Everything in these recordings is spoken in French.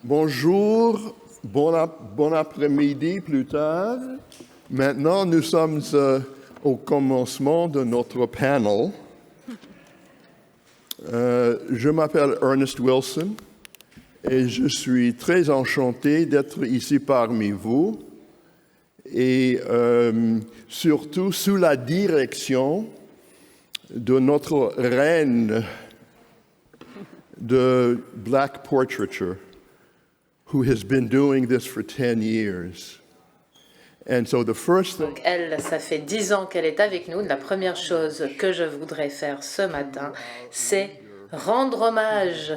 Bonjour, bon après-midi plus tard. Maintenant, nous sommes au commencement de notre panel. Je m'appelle Ernest Wilson et je suis très enchanté d'être ici parmi vous et surtout sous la direction de notre reine de Black Portraiture, who has been doing this for 10 years. And so the first thing... Donc elle, ça fait 10 ans qu'elle est avec nous. La première chose que je voudrais faire ce matin, c'est rendre hommage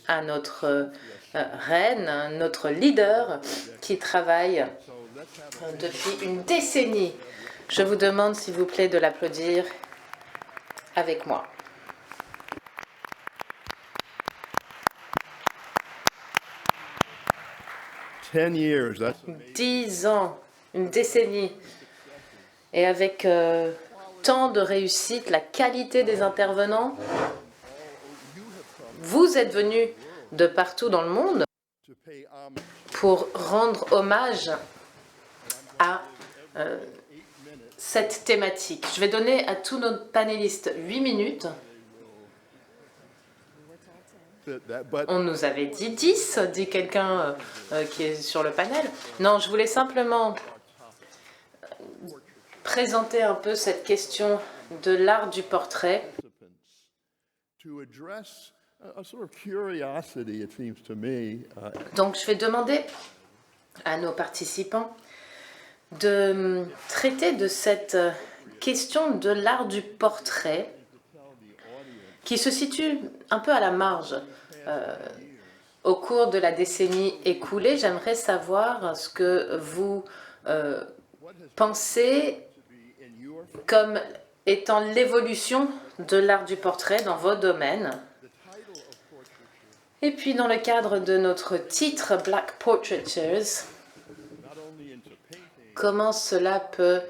à notre reine, notre leader, qui travaille depuis une décennie. Je vous demande, s'il vous plaît, de l'applaudir avec moi. 10 years, 10 ans, une décennie. Et avec tant de réussite, la qualité des intervenants, vous êtes venus de partout dans le monde pour rendre hommage à cette thématique. Je vais donner à tous nos panélistes 8 minutes. On nous avait dit 10, dit quelqu'un qui est sur le panel. Non, je voulais simplement présenter un peu cette question de l'art du portrait. Donc, je vais demander à nos participants de traiter de cette question de l'art du portrait qui se situe un peu à la marge. Au cours de la décennie écoulée, j'aimerais savoir ce que vous pensez comme étant l'évolution de l'art du portrait dans vos domaines. Et puis, dans le cadre de notre titre Black Portraitures, comment cela peut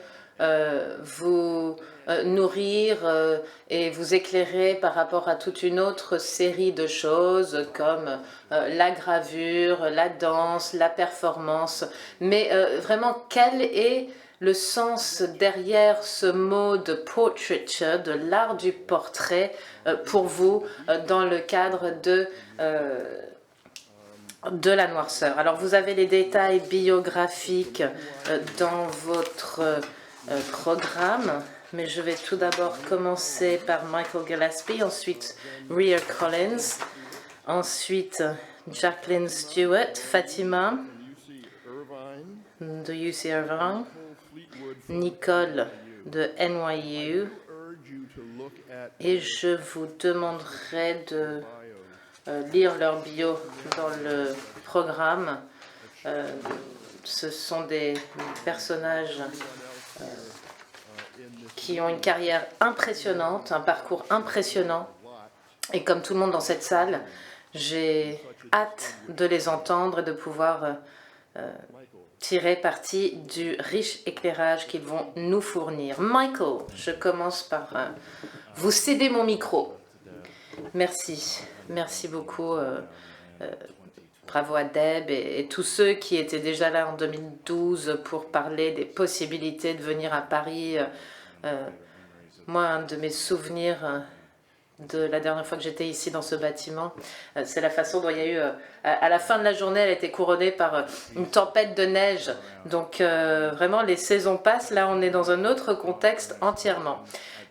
vous nourrir et vous éclairer par rapport à toute une autre série de choses comme la gravure, la danse, la performance. Mais vraiment, quel est le sens derrière ce mot de portraiture, de l'art du portrait, pour vous dans le cadre de la noirceur? Alors, vous avez les détails biographiques dans votre programme, mais je vais tout d'abord commencer par Michael Gillespie, ensuite Rhea Collins, ensuite Jacqueline Stewart, Fatima de UC Irvine, Nicole de NYU, et je vous demanderai de lire leur bio dans le programme. Ce sont des personnages qui ont une carrière impressionnante, un parcours impressionnant. Et comme tout le monde dans cette salle, j'ai hâte de les entendre et de pouvoir tirer parti du riche éclairage qu'ils vont nous fournir. Michael, je commence par vous céder mon micro. Merci. Merci beaucoup. Bravo à Deb et tous ceux qui étaient déjà là en 2012 pour parler des possibilités de venir à Paris. Moi, un de mes souvenirs de la dernière fois que j'étais ici dans ce bâtiment, c'est la façon dont il y a eu, à la fin de la journée, elle a été couronnée par une tempête de neige. Donc vraiment, les saisons passent. Là, on est dans un autre contexte entièrement.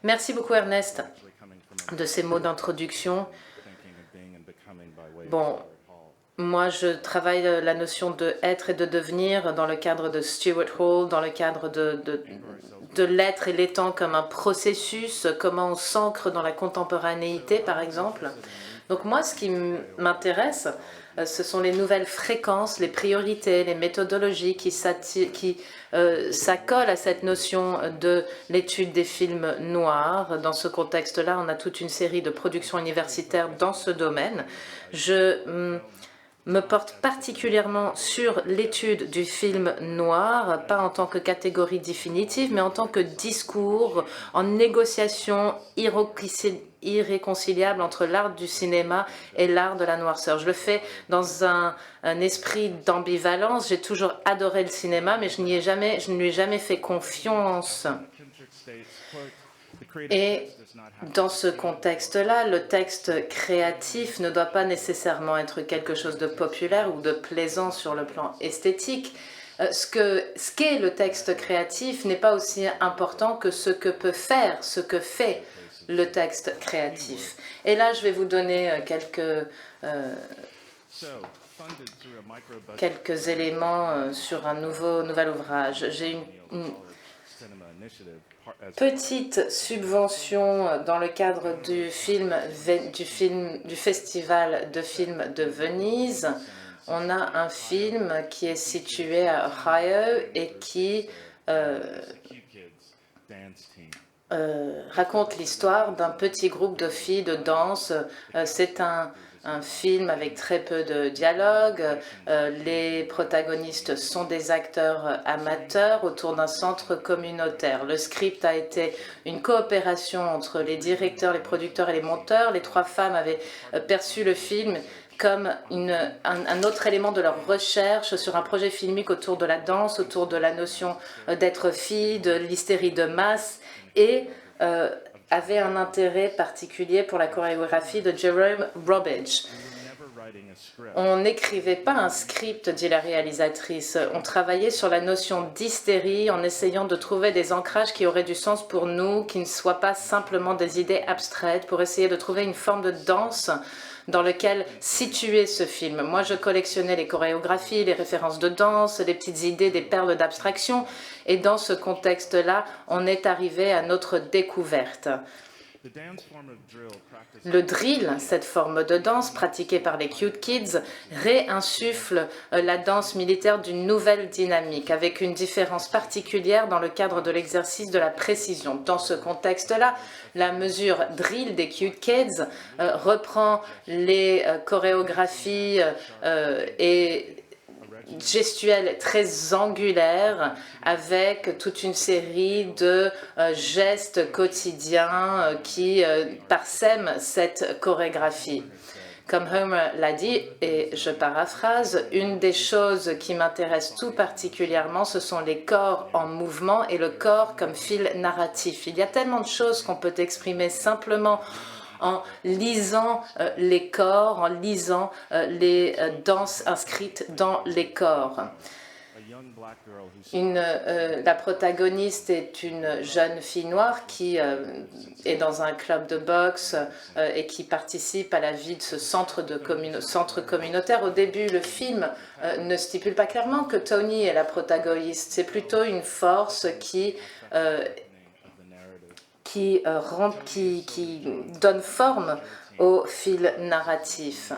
Merci beaucoup, Ernest, de ces mots d'introduction. Bon, moi, je travaille la notion de être et de devenir dans le cadre de Stuart Hall, dans le cadre de l'être et l'étant comme un processus, comment on s'ancre dans la contemporanéité, par exemple. Donc moi, ce qui m'intéresse, ce sont les nouvelles fréquences, les priorités, les méthodologies qui s'accolent à cette notion de l'étude des films noirs. Dans ce contexte-là, on a toute une série de productions universitaires dans ce domaine. Je me porte particulièrement sur l'étude du film noir, pas en tant que catégorie définitive, mais en tant que discours en négociation irréconciliable entre l'art du cinéma et l'art de la noirceur. Je le fais dans un esprit d'ambivalence. J'ai toujours adoré le cinéma, mais je ne lui ai jamais fait confiance. Et dans ce contexte-là, le texte créatif ne doit pas nécessairement être quelque chose de populaire ou de plaisant sur le plan esthétique. Ce qu'est le texte créatif n'est pas aussi important que ce que peut faire, ce que fait le texte créatif. Et là, je vais vous donner quelques éléments sur un nouvel ouvrage. J'ai une petite subvention dans le cadre du festival de films de Venise. On a un film qui est situé à Ohio et qui raconte l'histoire d'un petit groupe de filles de danse. C'est un film avec très peu de dialogue. Les protagonistes sont des acteurs amateurs autour d'un centre communautaire. Le script a été une coopération entre les directeurs, les producteurs et les monteurs. Les 3 femmes avaient perçu le film comme un autre élément de leur recherche sur un projet filmique autour de la danse, autour de la notion d'être fille, de l'hystérie de masse, et avait un intérêt particulier pour la chorégraphie de Jerome Robbage. On n'écrivait pas un script, dit la réalisatrice. On travaillait sur la notion d'hystérie en essayant de trouver des ancrages qui auraient du sens pour nous, qui ne soient pas simplement des idées abstraites, pour essayer de trouver une forme de danse dans lequel situer ce film. Moi, je collectionnais les chorégraphies, les références de danse, les petites idées, des perles d'abstraction. Et dans ce contexte-là, on est arrivé à notre découverte. Le drill, cette forme de danse pratiquée par les Cute Kids, réinsuffle la danse militaire d'une nouvelle dynamique, avec une différence particulière dans le cadre de l'exercice de la précision. Dans ce contexte-là, la mesure drill des Cute Kids reprend les chorégraphies et gestuelle très angulaire avec toute une série de gestes quotidiens qui parsèment cette chorégraphie. Comme Homer l'a dit, et je paraphrase, une des choses qui m'intéresse tout particulièrement, ce sont les corps en mouvement et le corps comme fil narratif. Il y a tellement de choses qu'on peut exprimer simplement en lisant les corps, en lisant les danses inscrites dans les corps. La protagoniste est une jeune fille noire qui est dans un club de boxe et qui participe à la vie de ce centre communautaire. Au début, le film ne stipule pas clairement que Tony est la protagoniste. C'est plutôt une force qui donne forme au fil narratif.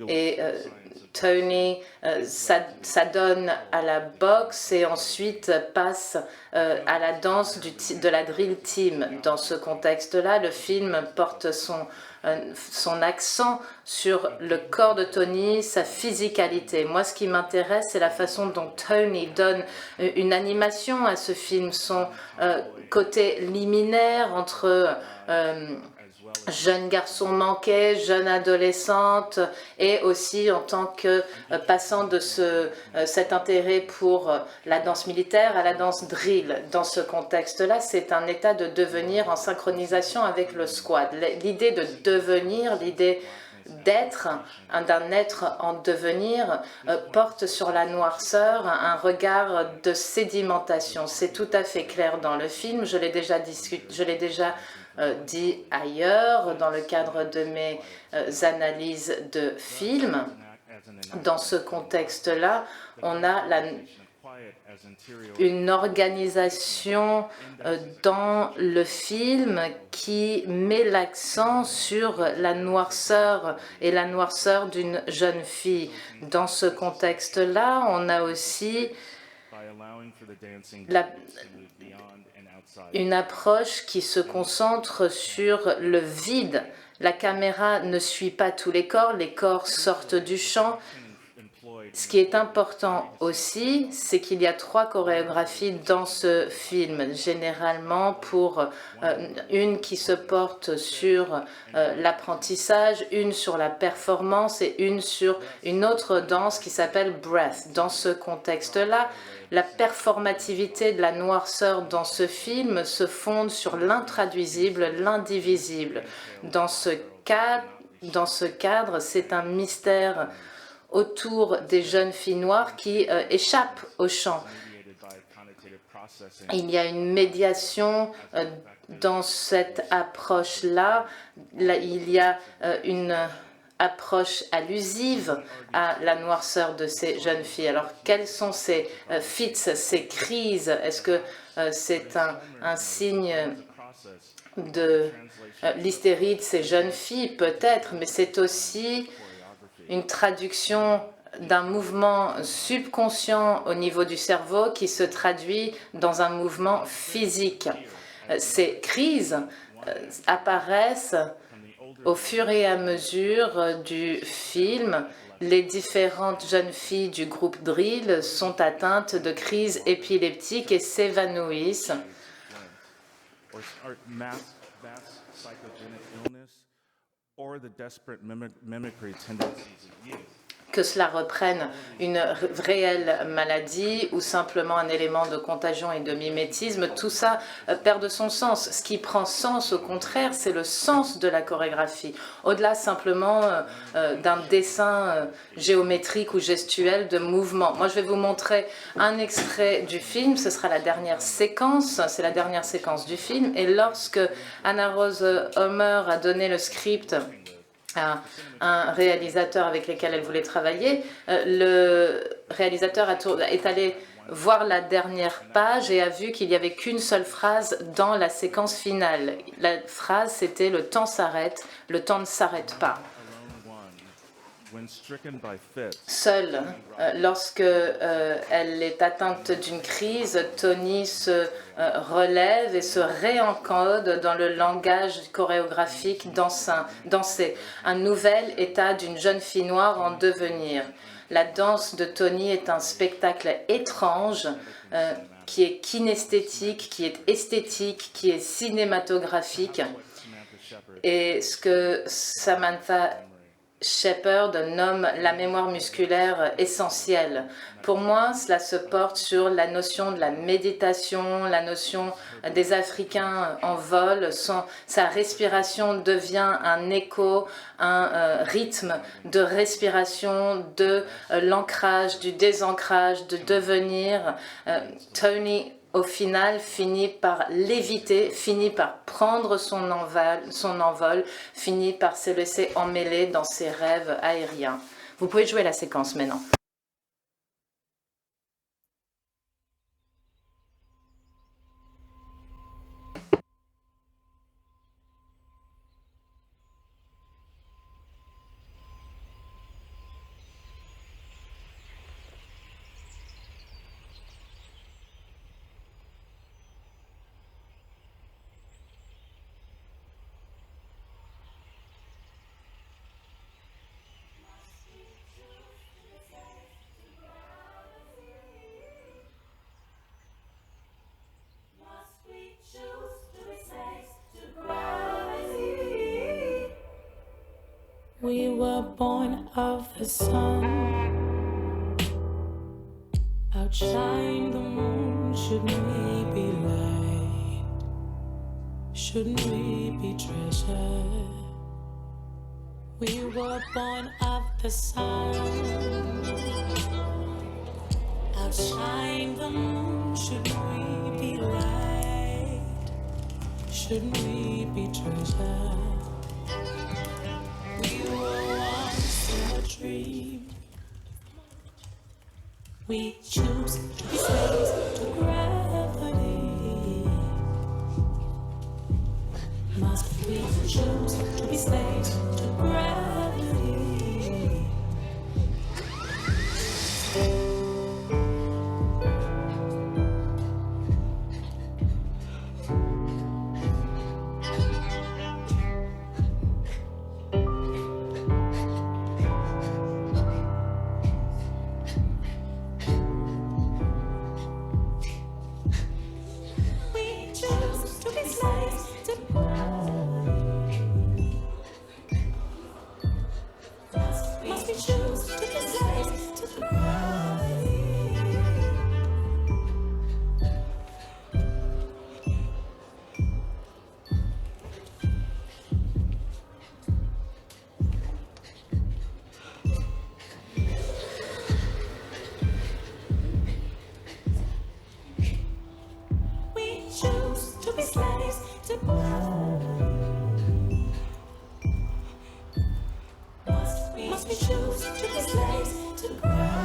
Et Tony s'adonne à la boxe et ensuite passe à la danse de la Drill Team. Dans ce contexte-là, le film porte son accent sur le corps de Tony, sa physicalité. Moi, ce qui m'intéresse, c'est la façon dont Tony donne une animation à ce film, son côté liminaire entre jeune garçon manqué, jeune adolescente, et aussi en tant que passant de cet intérêt pour la danse militaire à la danse drill. Dans ce contexte-là, c'est un état de devenir en synchronisation avec le squad. L'idée de devenir, l'idée d'être, d'un être en devenir, porte sur la noirceur un regard de sédimentation. C'est tout à fait clair dans le film, je l'ai déjà dit ailleurs dans le cadre de mes analyses de films. Dans ce contexte-là, on a une organisation dans le film qui met l'accent sur la noirceur et la noirceur d'une jeune fille. Dans ce contexte-là, on a aussi une approche qui se concentre sur le vide, la caméra ne suit pas tous les corps sortent du champ. Ce qui est important aussi, c'est qu'il y a 3 chorégraphies dans ce film, généralement pour une qui se porte sur l'apprentissage, une sur la performance et une sur une autre danse qui s'appelle Breath. Dans ce contexte-là, la performativité de la noirceur dans ce film se fonde sur l'intraduisible, l'indivisible. Dans ce cadre, c'est un mystère autour des jeunes filles noires qui échappent au chant. Il y a une médiation dans cette approche-là. Il y a une approche allusive à la noirceur de ces jeunes filles. Alors, quels sont ces fits, ces crises? Est-ce que c'est un signe de l'hystérie de ces jeunes filles? Peut-être, mais c'est aussi une traduction d'un mouvement subconscient au niveau du cerveau qui se traduit dans un mouvement physique. Ces crises apparaissent au fur et à mesure du film. Les différentes jeunes filles du groupe Drill sont atteintes de crises épileptiques et s'évanouissent. Que cela reprenne une réelle maladie ou simplement un élément de contagion et de mimétisme, tout ça perd de son sens. Ce qui prend sens, au contraire, c'est le sens de la chorégraphie, au-delà simplement d'un dessin géométrique ou gestuel de mouvement. Moi, je vais vous montrer un extrait du film, ce sera la dernière séquence, c'est la dernière séquence du film, et lorsque Anna Rose Homer a donné le script à un réalisateur avec lequel elle voulait travailler, le réalisateur est allé voir la dernière page et a vu qu'il n'y avait qu'une seule phrase dans la séquence finale. La phrase, c'était « Le temps s'arrête, le temps ne s'arrête pas ». Seule, lorsque elle est atteinte d'une crise, Tony se relève et se réencode dans le langage chorégraphique dansé, un nouvel état d'une jeune fille noire en devenir. La danse de Tony est un spectacle étrange qui est kinesthétique, qui est esthétique, qui est cinématographique. Et ce que Samantha Shepherd nomme la mémoire musculaire essentielle. Pour moi, cela se porte sur la notion de la méditation, la notion des Africains en vol. Sa respiration devient un écho, un rythme de respiration, de l'ancrage, du désancrage, de devenir. Tony, au final, finit par léviter, finit par prendre son envol, finit par se laisser emmêler dans ses rêves aériens. Vous pouvez jouer la séquence maintenant. We were born of the sun. Outshine the moon. Shouldn't we be light? Shouldn't we be treasure? We were born of the sun. Outshine the moon. Shouldn't we be light? Shouldn't we be treasure? We were once in a dream. We choose to be slaves to gravity. Must we choose to be slaves to gravity? to be slaves to gravity? Must we choose to be slaves to gravity?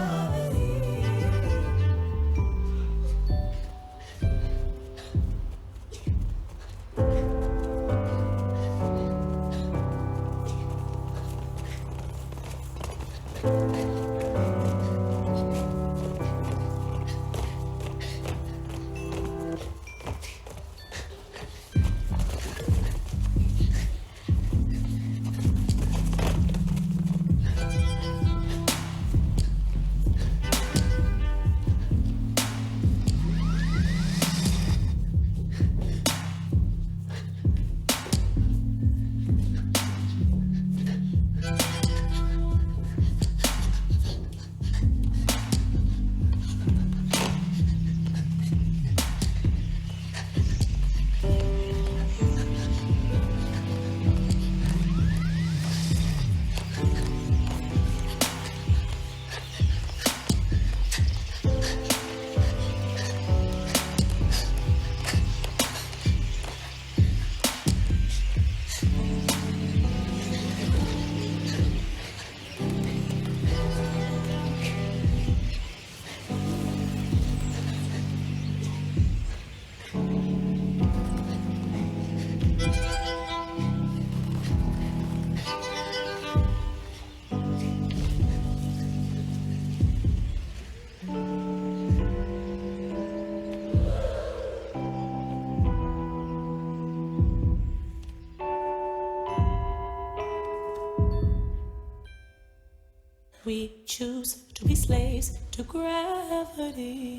We choose to be slaves to gravity.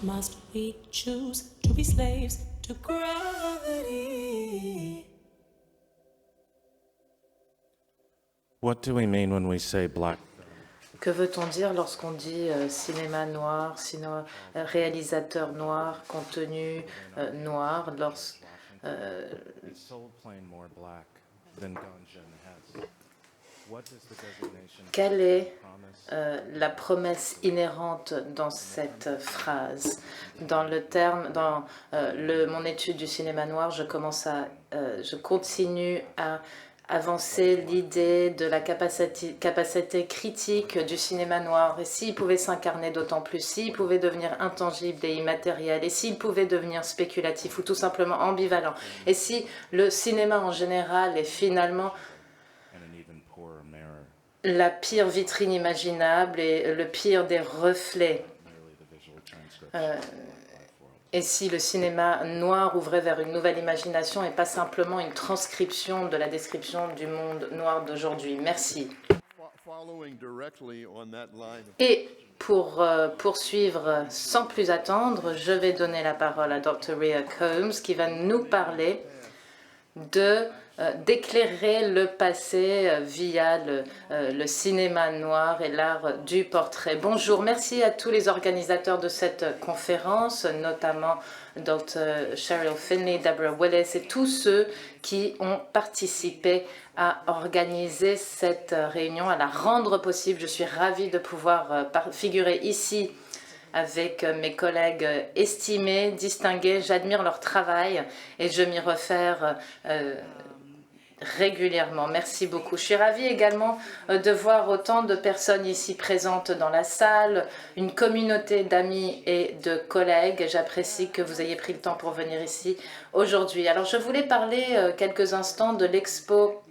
Must we choose to be slaves to gravity? What do we mean when we say black? Que veut-on dire lorsqu'on dit cinéma noir, réalisateur noir, contenu noir, It's sold plain more black than Gungeon has. What is the designation? Quelle est Promise? la promesse inhérente dans cette phrase? Dans mon étude du cinéma noir, je continue à avancer l'idée de la capacité critique du cinéma noir. Et s'il pouvait s'incarner d'autant plus, s'il pouvait devenir intangible et immatériel, et s'il pouvait devenir spéculatif ou tout simplement ambivalent, et si le cinéma en général est finalement And an even poorer mirror, la pire vitrine imaginable et le pire des reflets. merely the visual transcript. Et si le cinéma noir ouvrait vers une nouvelle imagination et pas simplement une transcription de la description du monde noir d'aujourd'hui. Merci. Following directly on that line of Et pour poursuivre sans plus attendre, je vais donner la parole à Dr. Rhea Combs qui va nous parler d'éclairer le passé via le cinéma noir et l'art du portrait. Bonjour, merci à tous les organisateurs de cette conférence, notamment Dr. Cheryl Finley, Deborah Willis et tous ceux qui ont participé à organiser cette réunion, à la rendre possible. Je suis ravie de pouvoir figurer ici avec mes collègues estimés, distingués. J'admire leur travail et je m'y réfère régulièrement. Merci beaucoup. Je suis ravie également de voir autant de personnes ici présentes dans la salle, une communauté d'amis et de collègues. J'apprécie que vous ayez pris le temps pour venir ici aujourd'hui. Alors, je voulais parler quelques instants de l'expo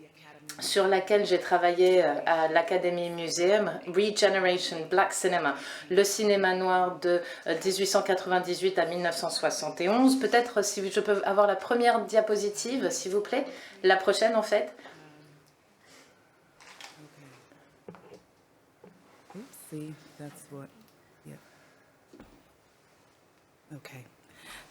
sur laquelle j'ai travaillé à l'Academy Museum, Regeneration Black Cinema, le cinéma noir de 1898 à 1971. Peut-être si je peux avoir la première diapositive, s'il vous plaît. La prochaine, en fait. See, that's what, yeah. Okay,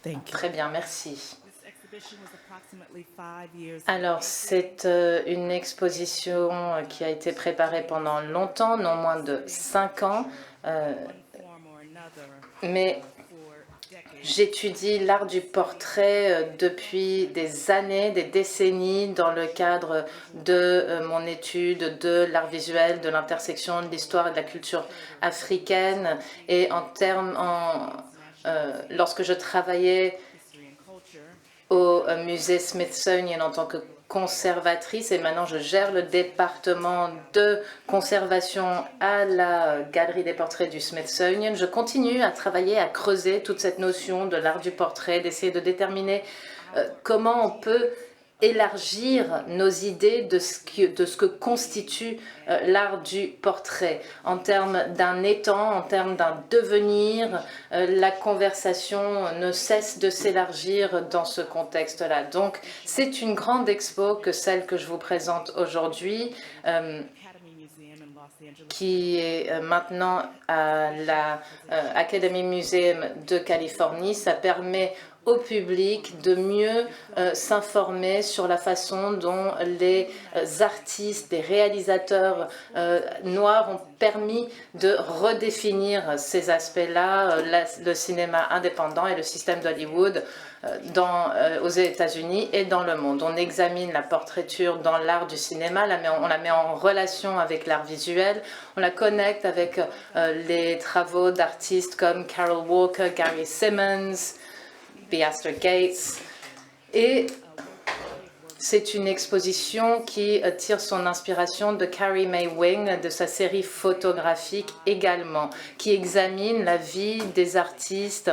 thank you. Très bien, merci. This exhibition was approximately 5 years Alors, c'est une exposition qui a été préparée pendant longtemps, non moins de 5 ans, one form or another mais for decades. j'étudie l'art du portrait depuis des années, des décennies, dans le cadre de mon étude de l'art visuel, de l'intersection de l'histoire et de la culture africaine. Et lorsque je travaillais history and culture, au musée Smithsonian en tant que conservatrice et maintenant je gère le département de conservation à la Galerie des portraits du Smithsonian. Je continue à travailler, à creuser toute cette notion de l'art du portrait, d'essayer de déterminer comment on peut élargir nos idées de ce que constitue l'art du portrait en termes d'un étang, en termes d'un devenir. La conversation ne cesse de s'élargir dans ce contexte-là. Donc, c'est une grande expo que celle que je vous présente aujourd'hui, Academy Museum in Los Angeles. qui est maintenant à la Academy Museum de Californie. Ça permet au public de mieux s'informer sur la façon dont les artistes, les réalisateurs noirs ont permis de redéfinir ces aspects-là, le cinéma indépendant et le système d'Hollywood aux États-Unis et dans le monde. On examine la portraiture dans l'art du cinéma, on la met en relation avec l'art visuel, on la connecte avec les travaux d'artistes comme Carol Walker, Gary Simmons, Beaster Gates. Et c'est une exposition qui tire son inspiration de Carrie Mae Wing, de sa série photographique également, qui examine la vie des artistes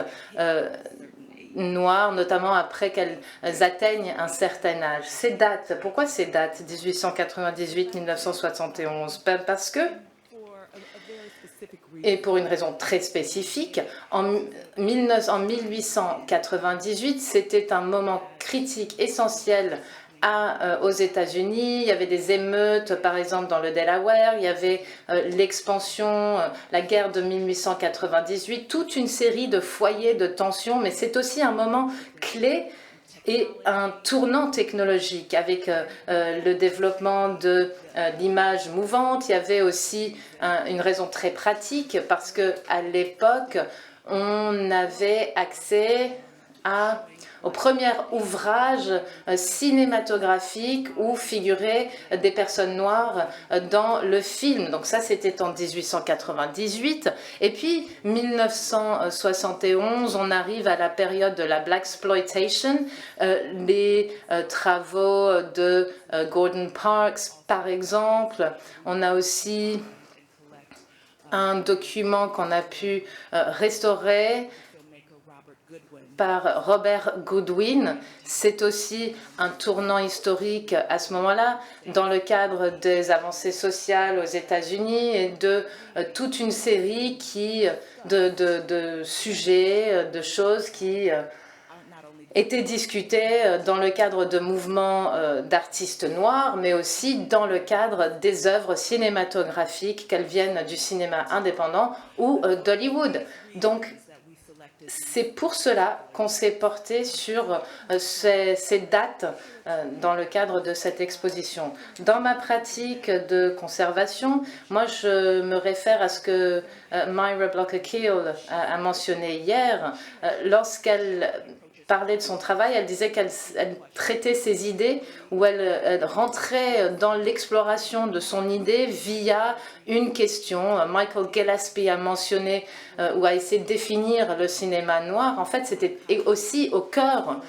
noirs, notamment après qu'elles atteignent un certain âge. Ces dates, pourquoi ces dates 1898-1971? Parce que, et pour une raison très spécifique, en 1898, c'était un moment critique, essentiel aux États-Unis. Il y avait des émeutes, par exemple, dans le Delaware. Il y avait l'expansion, la guerre de 1898, toute une série de foyers de tension. Mais c'est aussi un moment clé et un tournant technologique avec le développement de l'image mouvante. Il y avait aussi une raison très pratique parce qu'à l'époque, on avait accès au premier ouvrage cinématographique où figuraient des personnes noires dans le film. Donc ça, c'était en 1898. Et puis, 1971, on arrive à la période de la Blaxploitation. Les travaux de Gordon Parks, par exemple. On a aussi un document qu'on a pu restaurer par Robert Goodwin. C'est aussi un tournant historique à ce moment-là, dans le cadre des avancées sociales aux États-Unis et de toute une série de sujets, de choses qui étaient discutés dans le cadre de mouvements d'artistes noirs, mais aussi dans le cadre des œuvres cinématographiques, qu'elles viennent du cinéma indépendant ou d'Hollywood. Donc, c'est pour cela qu'on s'est porté sur ces dates dans le cadre de cette exposition. Dans ma pratique de conservation, moi je me réfère à ce que Myra Blocker-Keel a mentionné hier. Lorsqu'elle parlait de son travail, elle disait qu'elle traitait ses idées ou elle rentrait dans l'exploration de son idée via une question. Michael Gillespie a mentionné ou a essayé de définir le cinéma noir. En fait, c'était aussi au cœur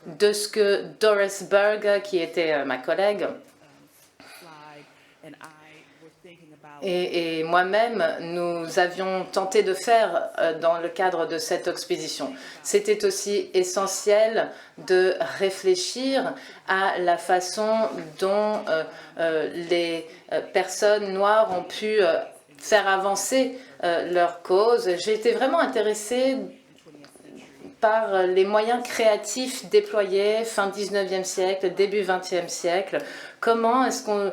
de ce que Doris Berg, qui était ma collègue, et moi-même, nous avions tenté de faire dans le cadre de cette exposition. C'était aussi essentiel de réfléchir à la façon dont les personnes noires ont pu faire avancer leur cause. J'ai été vraiment intéressée par les moyens créatifs déployés fin 19e siècle, début 20e siècle. Comment est-ce que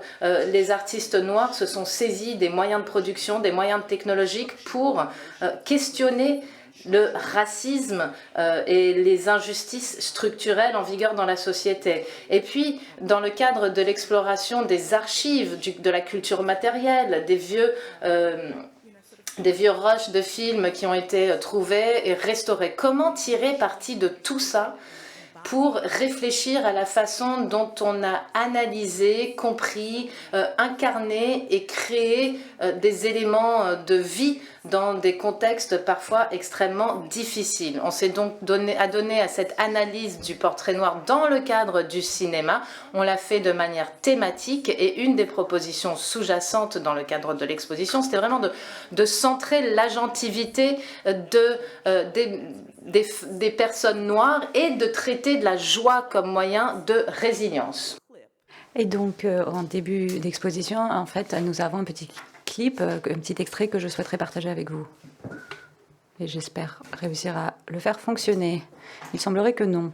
les artistes noirs se sont saisis des moyens de production, des moyens technologiques pour questionner le racisme et les injustices structurelles en vigueur dans la société. Et puis, dans le cadre de l'exploration des archives de la culture matérielle, des vieux rushs de films qui ont été trouvés et restaurés. Comment tirer parti de tout ça pour réfléchir à la façon dont on a analysé, compris, incarné et créé des éléments de vie dans des contextes parfois extrêmement difficiles. On s'est donc donné à cette analyse du portrait noir dans le cadre du cinéma. On l'a fait de manière thématique et une des propositions sous-jacentes dans le cadre de l'exposition, c'était vraiment de centrer l'agentivité des personnes noires et de traiter de la joie comme moyen de résilience. Et donc, en début d'exposition, en fait, nous avons un petit clip, un petit extrait que je souhaiterais partager avec vous. Et j'espère réussir à le faire fonctionner. Il semblerait que non.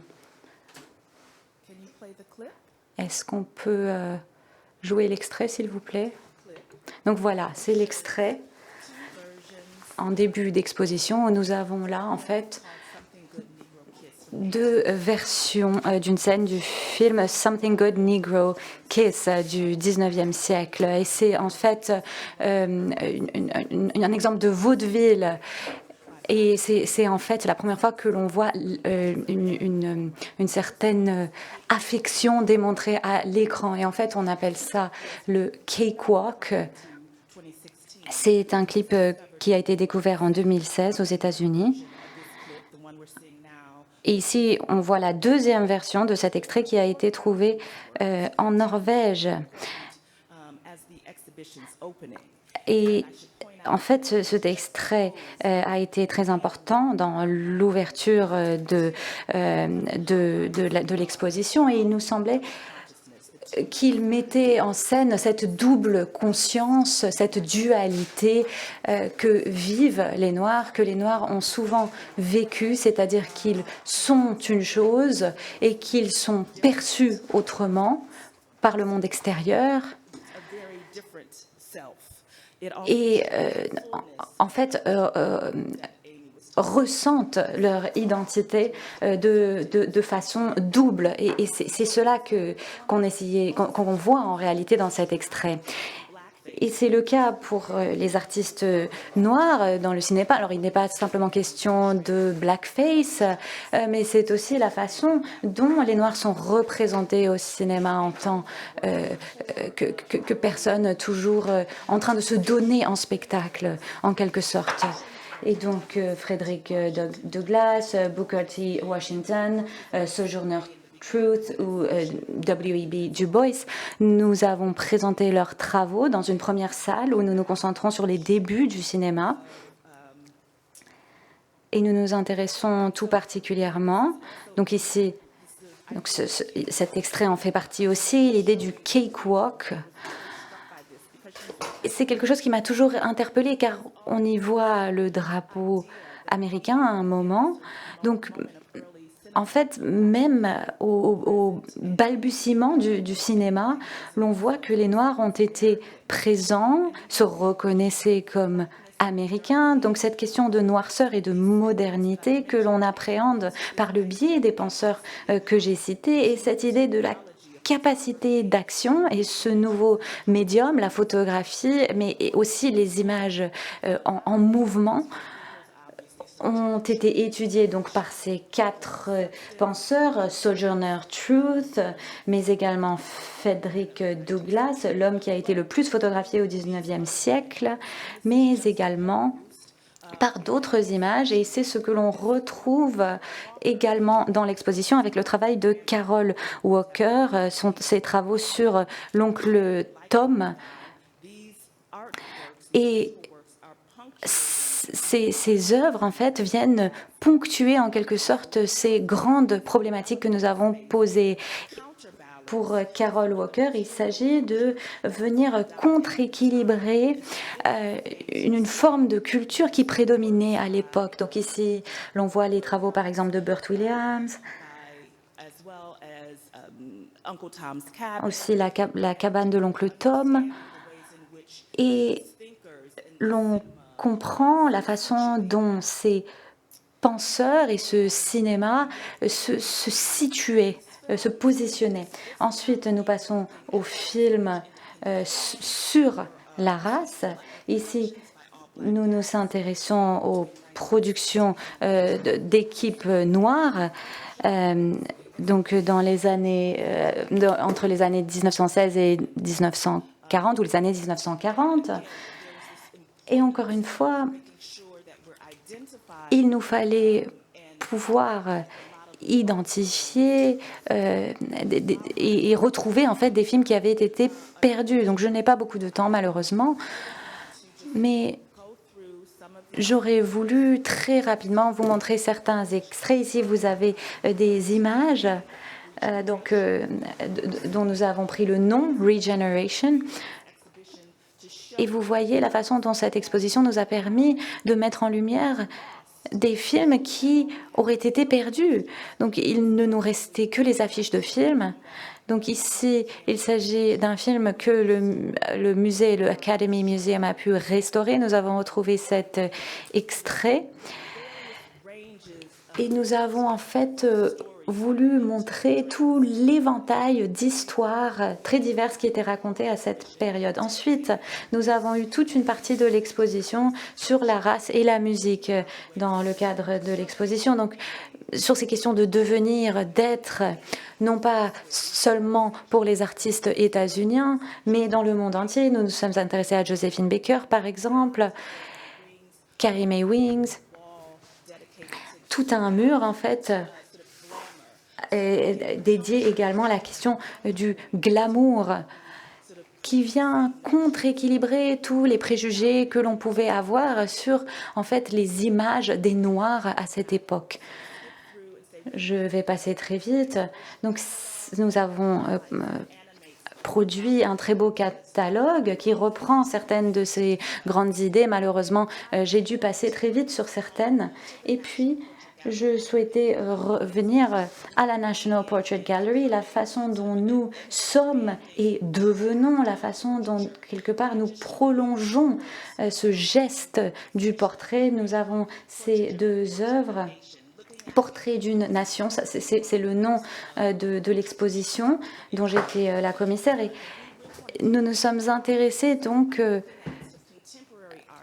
Est-ce qu'on peut jouer l'extrait, s'il vous plaît? Donc voilà, c'est l'extrait en début d'exposition. Nous avons là, en fait, deux versions d'une scène du film Something Good Negro Kiss du 19e siècle. Et c'est en fait un exemple de vaudeville. Et c'est en fait la première fois que l'on voit une certaine affection démontrée à l'écran. Et en fait, on appelle ça le cakewalk. C'est un clip qui a été découvert en 2016 aux États-Unis. Et ici, on voit la deuxième version de cet extrait qui a été trouvé en Norvège. Et en fait, cet extrait a été très important dans l'ouverture de l'exposition et il nous semblait qu'il mettait en scène cette double conscience, cette dualité que vivent les Noirs, que les Noirs ont souvent vécu, c'est-à-dire qu'ils sont une chose et qu'ils sont perçus autrement par le monde extérieur. Et en fait, ressentent leur identité de façon double. Et c'est cela qu'on voit en réalité dans cet extrait. Et c'est le cas pour les artistes noirs dans le cinéma. Alors, il n'est pas simplement question de blackface, mais c'est aussi la façon dont les Noirs sont représentés au cinéma en tant que personnes toujours en train de se donner en spectacle, en quelque sorte. Et donc, Frederick Douglass, Booker T. Washington, Sojourner Truth ou W.E.B. Du Bois, nous avons présenté leurs travaux dans une première salle où nous nous concentrons sur les débuts du cinéma. Et nous nous intéressons tout particulièrement, donc ici, cet extrait en fait partie aussi, l'idée du cakewalk. C'est quelque chose qui m'a toujours interpellée car on y voit le drapeau américain à un moment. Donc, en fait, même au balbutiement du cinéma, l'on voit que les Noirs ont été présents, se reconnaissaient comme américains. Donc cette question de noirceur et de modernité que l'on appréhende par le biais des penseurs que j'ai cités, et cette idée de la capacité d'action et ce nouveau médium, la photographie, mais aussi les images en mouvement, ont été étudiés donc par ces quatre penseurs, Sojourner Truth, mais également Frederick Douglass, l'homme qui a été le plus photographié au XIXe siècle, mais également par d'autres images, et c'est ce que l'on retrouve également dans l'exposition avec le travail de Carol Walker, ses travaux sur l'oncle Tom. Et ces œuvres, en fait, viennent ponctuer en quelque sorte ces grandes problématiques que nous avons posées. Pour Carol Walker, il s'agit de venir contre-équilibrer une forme de culture qui prédominait à l'époque. Donc ici, l'on voit les travaux, par exemple, de Burt Williams, aussi la cabane de l'oncle Tom, et l'on comprend la façon dont ces penseurs et ce cinéma se situaient, se positionnaient. Ensuite, nous passons au film sur la race. Ici, nous nous intéressons aux productions d'équipes noires. donc dans les années, entre les années 1916 et 1940, ou les années 1940. Et encore une fois, il nous fallait pouvoir identifier et retrouver en fait des films qui avaient été perdus. Donc je n'ai pas beaucoup de temps malheureusement, mais j'aurais voulu très rapidement vous montrer certains extraits. Ici vous avez des images dont nous avons pris le nom, Regeneration. Et vous voyez la façon dont cette exposition nous a permis de mettre en lumière des films qui auraient été perdus. Donc il ne nous restait que les affiches de films. Donc ici, il s'agit d'un film que le musée, le Academy Museum a pu restaurer. Nous avons retrouvé cet extrait. Et nous avons en fait voulu montrer tout l'éventail d'histoires très diverses qui étaient racontées à cette période. Ensuite, nous avons eu toute une partie de l'exposition sur la race et la musique dans le cadre de l'exposition. Donc, sur ces questions de devenir, d'être, non pas seulement pour les artistes états-uniens, mais dans le monde entier. Nous nous sommes intéressés à Josephine Baker, par exemple, Carrie Mae Wings, tout un mur, en fait, dédié également à la question du glamour, qui vient contre-équilibrer tous les préjugés que l'on pouvait avoir sur, en fait, les images des Noirs à cette époque. Je vais passer très vite. Donc, nous avons produit un très beau catalogue qui reprend certaines de ces grandes idées. Malheureusement, j'ai dû passer très vite sur certaines. Et puis, je souhaitais revenir à la National Portrait Gallery, la façon dont nous sommes et devenons, la façon dont, quelque part, nous prolongeons ce geste du portrait. Nous avons ces deux œuvres. Portrait d'une nation, c'est le nom de l'exposition dont j'étais la commissaire. Et nous nous sommes intéressés donc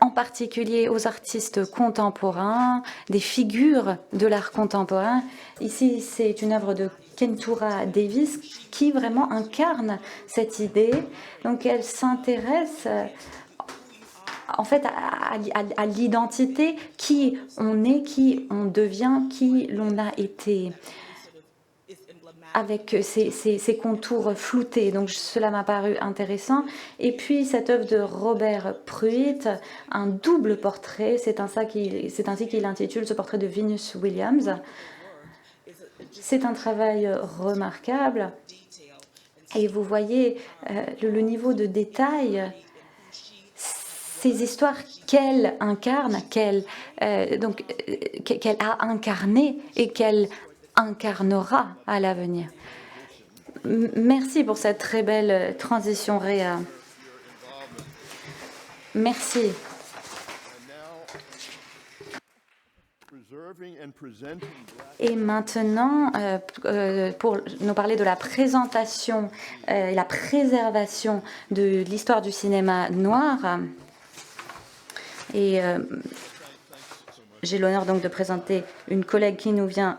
en particulier aux artistes contemporains, des figures de l'art contemporain. Ici, c'est une œuvre de Kentura Davis qui vraiment incarne cette idée. Donc, elle s'intéresse en fait à l'identité, qui on est, qui on devient, qui l'on a été, avec ces contours floutés. Donc cela m'a paru intéressant. Et puis cette œuvre de Robert Pruitt, un double portrait, c'est ainsi qu'il intitule ce portrait de Venus Williams. C'est un travail remarquable. Et vous voyez le niveau de détail, ces histoires qu'elle incarne, qu'elle a incarnées et qu'elle incarnera à l'avenir. Merci pour cette très belle transition, Réa. Merci. Et maintenant, pour nous parler de la présentation et la préservation de l'histoire du cinéma noir, et j'ai l'honneur donc de présenter une collègue qui nous vient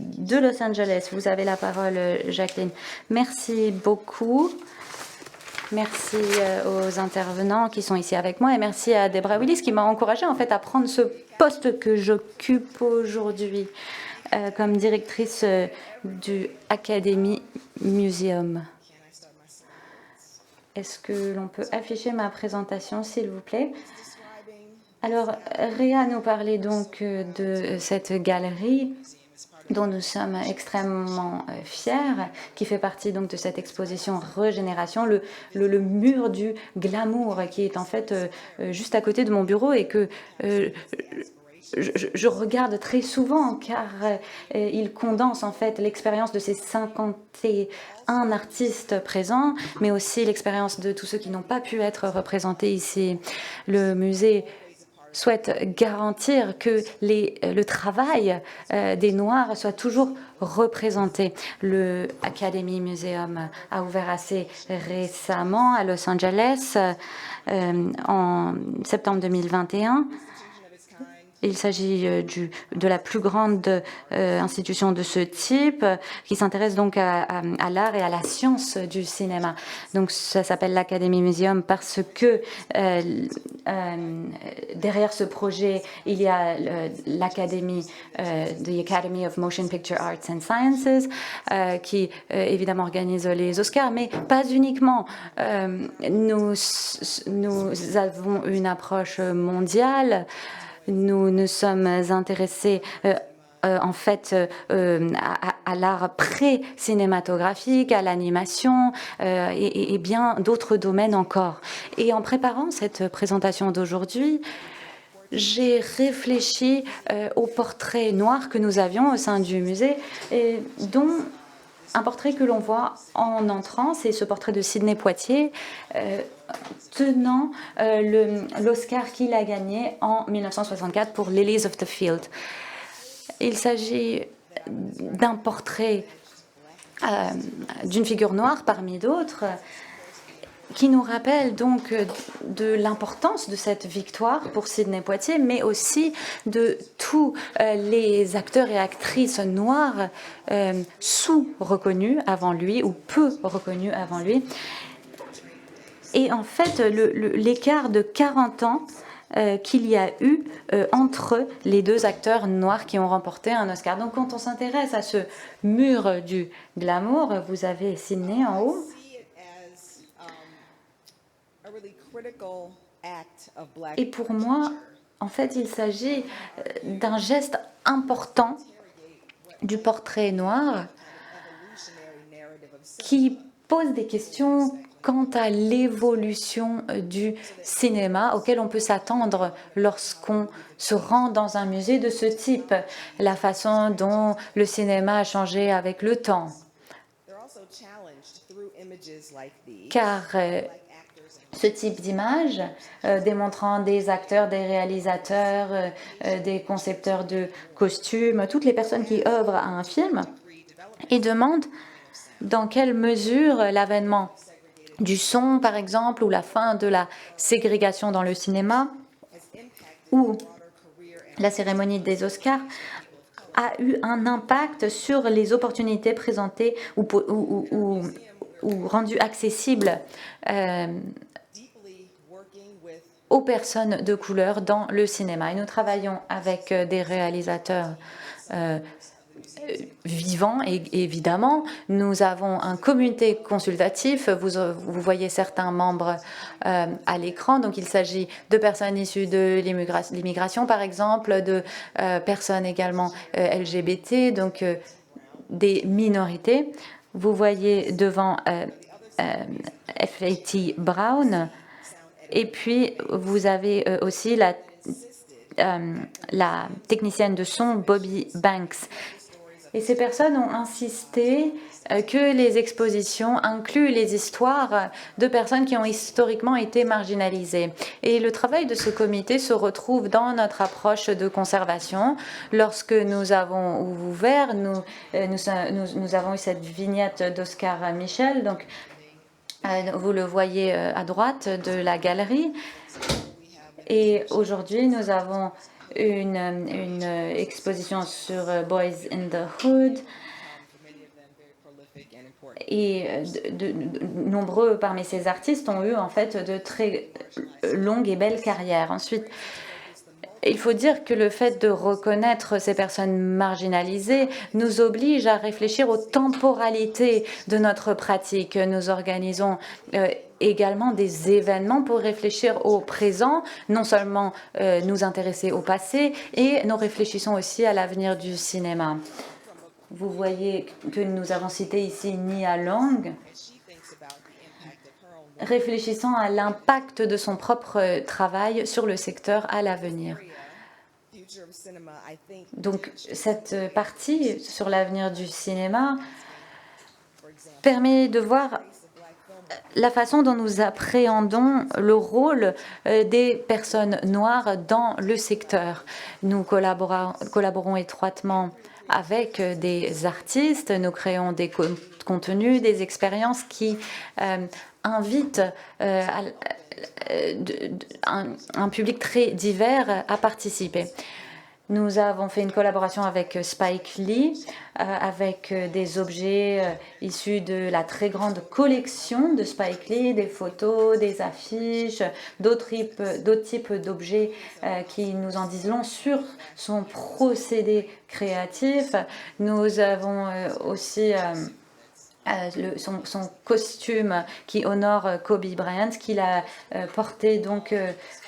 de Los Angeles. Vous avez la parole, Jacqueline. Merci beaucoup. Merci aux intervenants qui sont ici avec moi et merci à Debra Willis qui m'a encouragée en fait à prendre ce poste que j'occupe aujourd'hui comme directrice du Academy Museum. Est-ce que l'on peut afficher ma présentation, s'il vous plaît? Alors, Réa nous parlait donc de cette galerie dont nous sommes extrêmement fiers, qui fait partie donc de cette exposition Régénération, le mur du glamour, qui est en fait juste à côté de mon bureau et que je regarde très souvent car il condense en fait l'expérience de ces 51 artistes présents, mais aussi l'expérience de tous ceux qui n'ont pas pu être représentés ici. Le musée souhaite garantir que le travail des Noirs soit toujours représenté. Le Academy Museum a ouvert assez récemment à Los Angeles en septembre 2021. Il s'agit de la plus grande institution de ce type qui s'intéresse donc à l'art et à la science du cinéma. Donc ça s'appelle l'Academy Museum parce que derrière ce projet, il y a l'Academy, the Academy of Motion Picture Arts and Sciences, qui évidemment organise les Oscars, mais pas uniquement. Nous avons une approche mondiale. Nous nous sommes intéressés en fait à l'art pré-cinématographique, à l'animation et bien d'autres domaines encore. Et en préparant cette présentation d'aujourd'hui, j'ai réfléchi au portrait noir que nous avions au sein du musée et dont un portrait que l'on voit en entrant, c'est ce portrait de Sidney Poitier tenant l'Oscar qu'il a gagné en 1964 pour Lilies of the Field. Il s'agit d'un portrait d'une figure noire parmi d'autres qui nous rappelle donc de l'importance de cette victoire pour Sidney Poitier, mais aussi de tous les acteurs et actrices noirs sous-reconnus avant lui ou peu reconnus avant lui. Et en fait, l'écart de 40 ans qu'il y a eu entre les deux acteurs noirs qui ont remporté un Oscar. Donc quand on s'intéresse à ce mur du glamour, vous avez Sidney en haut. Et pour moi, en fait, il s'agit d'un geste important du portrait noir qui pose des questions quant à l'évolution du cinéma auquel on peut s'attendre lorsqu'on se rend dans un musée de ce type, la façon dont le cinéma a changé avec le temps. Car ce type d'image, démontrant des acteurs, des réalisateurs, des concepteurs de costumes, toutes les personnes qui œuvrent à un film, et demandent dans quelle mesure l'avènement du son, par exemple, ou la fin de la ségrégation dans le cinéma, ou la cérémonie des Oscars, a eu un impact sur les opportunités présentées ou rendues accessibles aux personnes de couleur dans le cinéma. Et nous travaillons avec des réalisateurs vivants, et évidemment, nous avons un comité consultatif. Vous voyez certains membres à l'écran. Donc, il s'agit de personnes issues de l'immigration, par exemple, de personnes également LGBT, donc des minorités. Vous voyez devant F.A.T. Brown. Et puis, vous avez aussi la technicienne de son, Bobby Banks. Et ces personnes ont insisté que les expositions incluent les histoires de personnes qui ont historiquement été marginalisées. Et le travail de ce comité se retrouve dans notre approche de conservation. Lorsque nous avons ouvert, nous avons eu cette vignette d'Oscar Michel. Donc, vous le voyez à droite de la galerie. Et aujourd'hui, nous avons une exposition sur Boys in the Hood. Et nombreux parmi ces artistes ont eu en fait de très longues et belles carrières. Ensuite, il faut dire que le fait de reconnaître ces personnes marginalisées nous oblige à réfléchir aux temporalités de notre pratique. Nous organisons également des événements pour réfléchir au présent, non seulement nous intéresser au passé, et nous réfléchissons aussi à l'avenir du cinéma. Vous voyez que nous avons cité ici Nia Long, réfléchissant à l'impact de son propre travail sur le secteur à l'avenir. Donc, cette partie sur l'avenir du cinéma permet de voir la façon dont nous appréhendons le rôle des personnes noires dans le secteur. Nous collaborons étroitement avec des artistes, nous créons des contenus, des expériences qui invitent un public très divers à participer. Nous avons fait une collaboration avec Spike Lee, avec des objets issus de la très grande collection de Spike Lee, des photos, des affiches, d'autres types d'objets qui nous en disent long sur son procédé créatif. Nous avons aussi son costume qui honore Kobe Bryant, qu'il a porté donc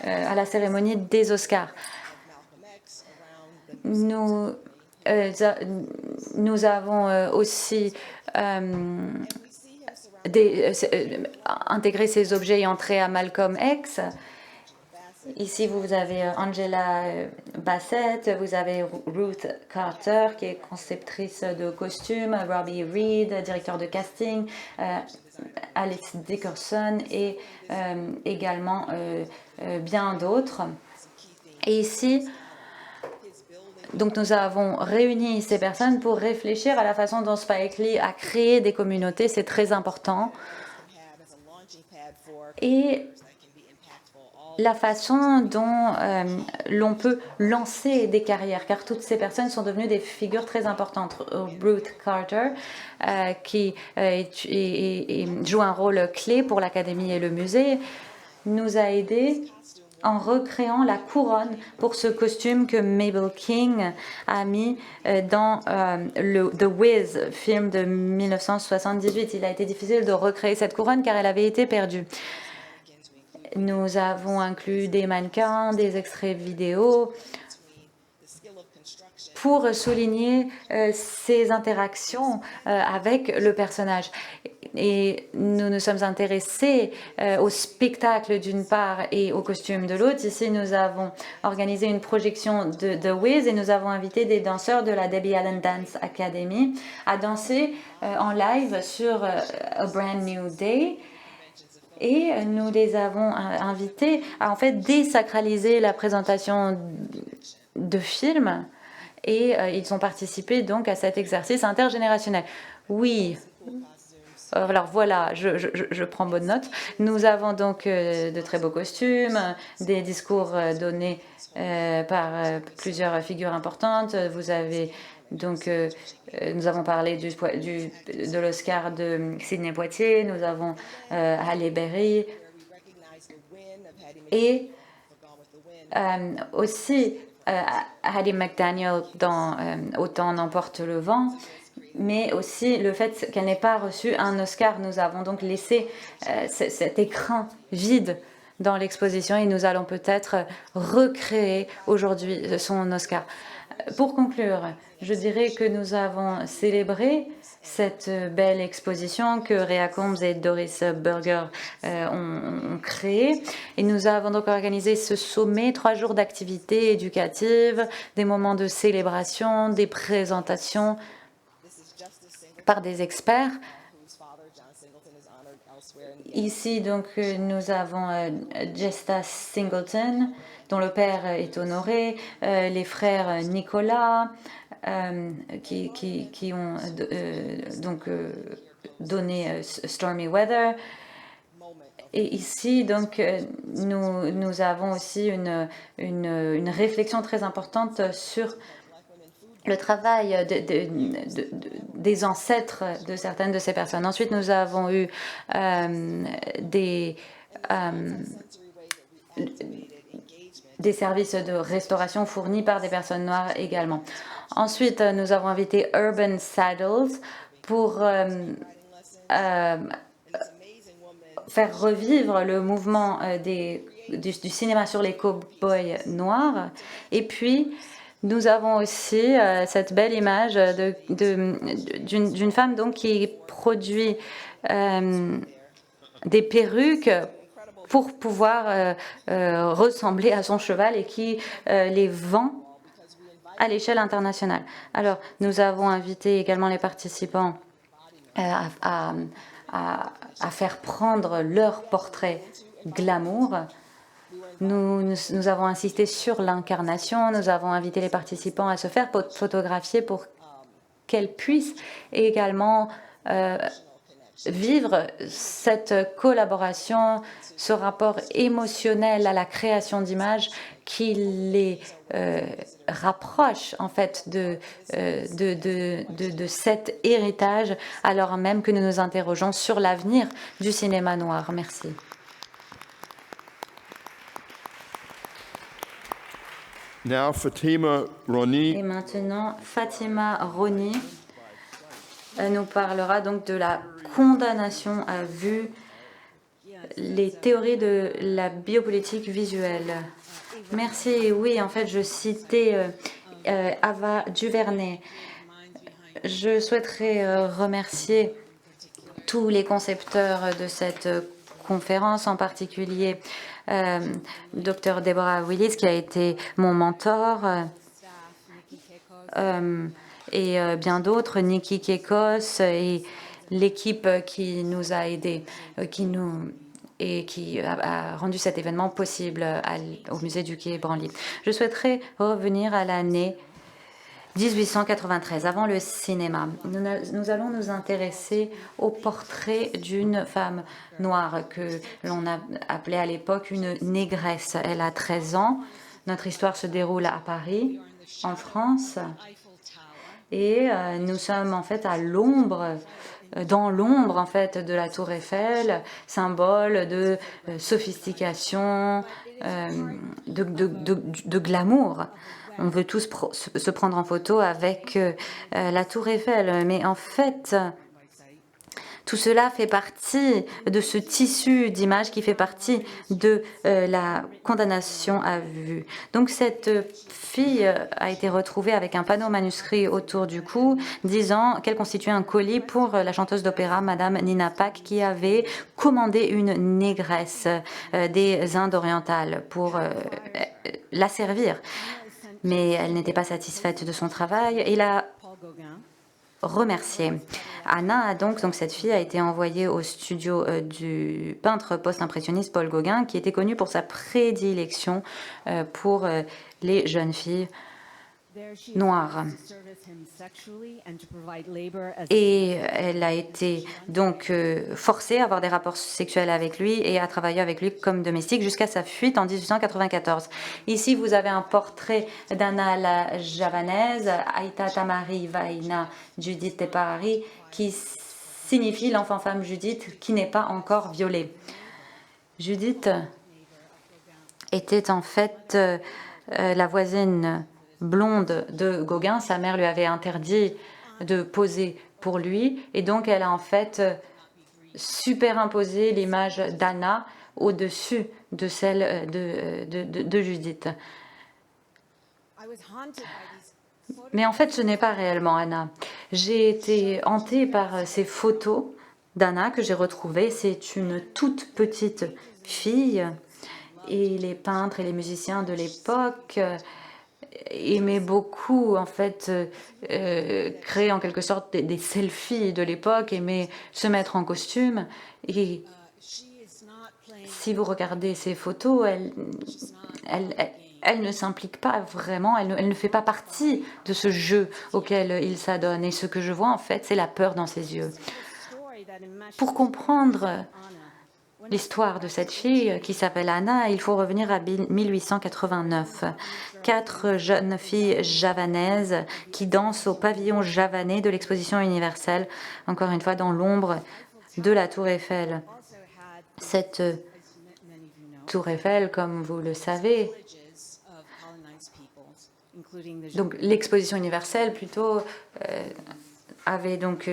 à la cérémonie des Oscars. Nous avons aussi intégré ces objets et entré à Malcolm X. Ici, vous avez Angela Bassett, vous avez Ruth Carter, qui est conceptrice de costumes, Robbie Reed, directeur de casting, Alex Dickerson et également bien d'autres. Et ici, donc nous avons réuni ces personnes pour réfléchir à la façon dont Spike Lee a créé des communautés, c'est très important. Et la façon dont l'on peut lancer des carrières, car toutes ces personnes sont devenues des figures très importantes. Ruth Carter, qui joue un rôle clé pour l'Académie et le musée, nous a aidés en recréant la couronne pour ce costume que Mabel King a mis dans le The Wiz, film de 1978. Il a été difficile de recréer cette couronne car elle avait été perdue. Nous avons inclus des mannequins, des extraits vidéo pour souligner ces interactions avec le personnage. Et nous nous sommes intéressés au spectacle d'une part et au costume de l'autre. Ici, nous avons organisé une projection de The Wiz et nous avons invité des danseurs de la Debbie Allen Dance Academy à danser en live sur A Brand New Day. Et nous les avons invités à en fait désacraliser la présentation de films et ils ont participé donc à cet exercice intergénérationnel. Oui. Alors voilà, je prends bonne note. Nous avons donc de très beaux costumes, des discours donnés par plusieurs figures importantes. Vous avez donc, nous avons parlé de l'Oscar de Sidney Poitier, nous avons Halle Berry et aussi Hattie McDaniel dans Autant n'emporte le vent, mais aussi le fait qu'elle n'ait pas reçu un Oscar. Nous avons donc laissé cet écrin vide dans l'exposition et nous allons peut-être recréer aujourd'hui son Oscar. Pour conclure, je dirais que nous avons célébré cette belle exposition que Rhea Combs et Doris Burger ont créée. Et nous avons donc organisé ce sommet, 3 jours d'activités éducatives, des moments de célébration, des présentations par des experts. Ici, donc, nous avons Jesta Singleton, dont le père est honoré, les frères Nicolas, qui ont donc donné Stormy Weather. Et ici, donc, nous avons aussi une réflexion très importante sur le travail des ancêtres de certaines de ces personnes. Ensuite, nous avons eu des services de restauration fournis par des personnes noires également. Ensuite, nous avons invité Urban Saddles pour faire revivre le mouvement du cinéma sur les cow-boys noirs. Et puis, nous avons aussi cette belle image d'une femme donc, qui produit des perruques pour pouvoir ressembler à son cheval et qui les vend à l'échelle internationale. Alors, nous avons invité également les participants à faire prendre leur portrait glamour. Nous avons insisté sur l'incarnation, nous avons invité les participants à se faire photographier pour qu'elles puissent également vivre cette collaboration, ce rapport émotionnel à la création d'images qui les rapproche en fait de cet héritage, alors même que nous nous interrogeons sur l'avenir du cinéma noir. Merci. Now, Fatima Roni Et maintenant, Fatima Roni nous parlera donc de la condamnation à vue, les théories de la biopolitique visuelle. Merci. Oui, en fait, je citais Ava DuVernay. Je souhaiterais remercier tous les concepteurs de cette conférence, en particulier Dr Deborah Willis, qui a été mon mentor, et bien d'autres, Nikki Kekos et l'équipe qui nous a aidés, qui a rendu cet événement possible au musée du Quai Branly. Je souhaiterais revenir à l'année 1893, avant le cinéma. Nous allons nous intéresser au portrait d'une femme noire que l'on appelait à l'époque une négresse. Elle a 13 ans. Notre histoire se déroule à Paris, en France. Et nous sommes en fait à l'ombre, dans l'ombre en fait de la Tour Eiffel, symbole de sophistication, de glamour. On veut tous se prendre en photo avec la Tour Eiffel, mais en fait, tout cela fait partie de ce tissu d'images qui fait partie de la condamnation à vue. Donc cette fille a été retrouvée avec un panneau manuscrit autour du cou disant qu'elle constituait un colis pour la chanteuse d'opéra Madame Nina Pack qui avait commandé une négresse des Indes orientales pour la servir. Mais elle n'était pas satisfaite de son travail et l'a remerciée. Anna, donc cette fille, a été envoyée au studio du peintre post-impressionniste Paul Gauguin, qui était connu pour sa prédilection pour les jeunes filles noires. Et elle a été donc forcée à avoir des rapports sexuels avec lui et à travailler avec lui comme domestique jusqu'à sa fuite en 1894. Ici, vous avez un portrait d'Anna la Javanaise, Aïta Tamari Vaina Judith Teparari, qui signifie l'enfant-femme Judith qui n'est pas encore violée. Judith était en fait la voisine blonde de Gauguin. Sa mère lui avait interdit de poser pour lui et donc elle a en fait superimposé l'image d'Anna au-dessus de celle de Judith. Mais en fait, ce n'est pas réellement Anna. J'ai été hantée par ces photos d'Anna que j'ai retrouvées. C'est une toute petite fille et les peintres et les musiciens de l'époque aimaient beaucoup, en fait, créer en quelque sorte des selfies de l'époque, aimaient se mettre en costume. Et si vous regardez ces photos, elle ne s'implique pas vraiment, elle ne fait pas partie de ce jeu auquel il s'adonne. Et ce que je vois, en fait, c'est la peur dans ses yeux. Pour comprendre l'histoire de cette fille qui s'appelle Anna, il faut revenir à 1889. 4 jeunes filles javanaises qui dansent au pavillon javanais de l'exposition universelle, encore une fois dans l'ombre de la Tour Eiffel. Cette Tour Eiffel, comme vous le savez, donc l'exposition universelle plutôt avait donc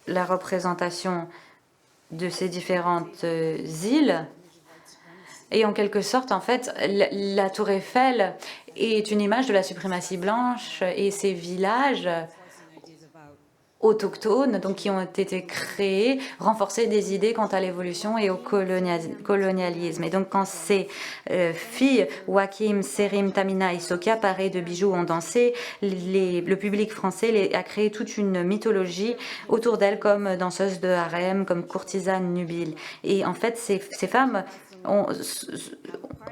la représentation de ces différentes îles. Et en quelque sorte, en fait, la Tour Eiffel est une image de la suprématie blanche et ces villages autochtones, donc qui ont été créés, renforcer des idées quant à l'évolution et au colonialisme. Et donc quand ces filles, Wakim, Serim, Tamina et Sokia, parées de bijoux, ont dansé, le public français a créé toute une mythologie autour d'elles comme danseuses de harem, comme courtisanes nubiles. Et en fait, ces femmes ont,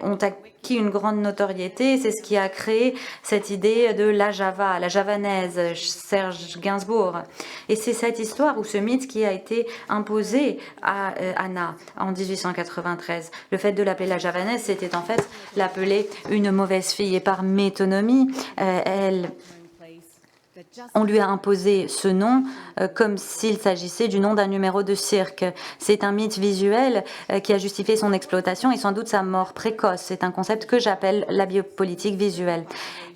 ont acquis une grande notoriété. C'est ce qui a créé cette idée de la Java, la javanaise, Serge Gainsbourg. Et c'est cette histoire ou ce mythe qui a été imposé à Anna en 1893. Le fait de l'appeler la javanaise, c'était en fait l'appeler une mauvaise fille. Et par métonymie, on lui a imposé ce nom comme s'il s'agissait du nom d'un numéro de cirque. C'est un mythe visuel qui a justifié son exploitation et sans doute sa mort précoce. C'est un concept que j'appelle la biopolitique visuelle.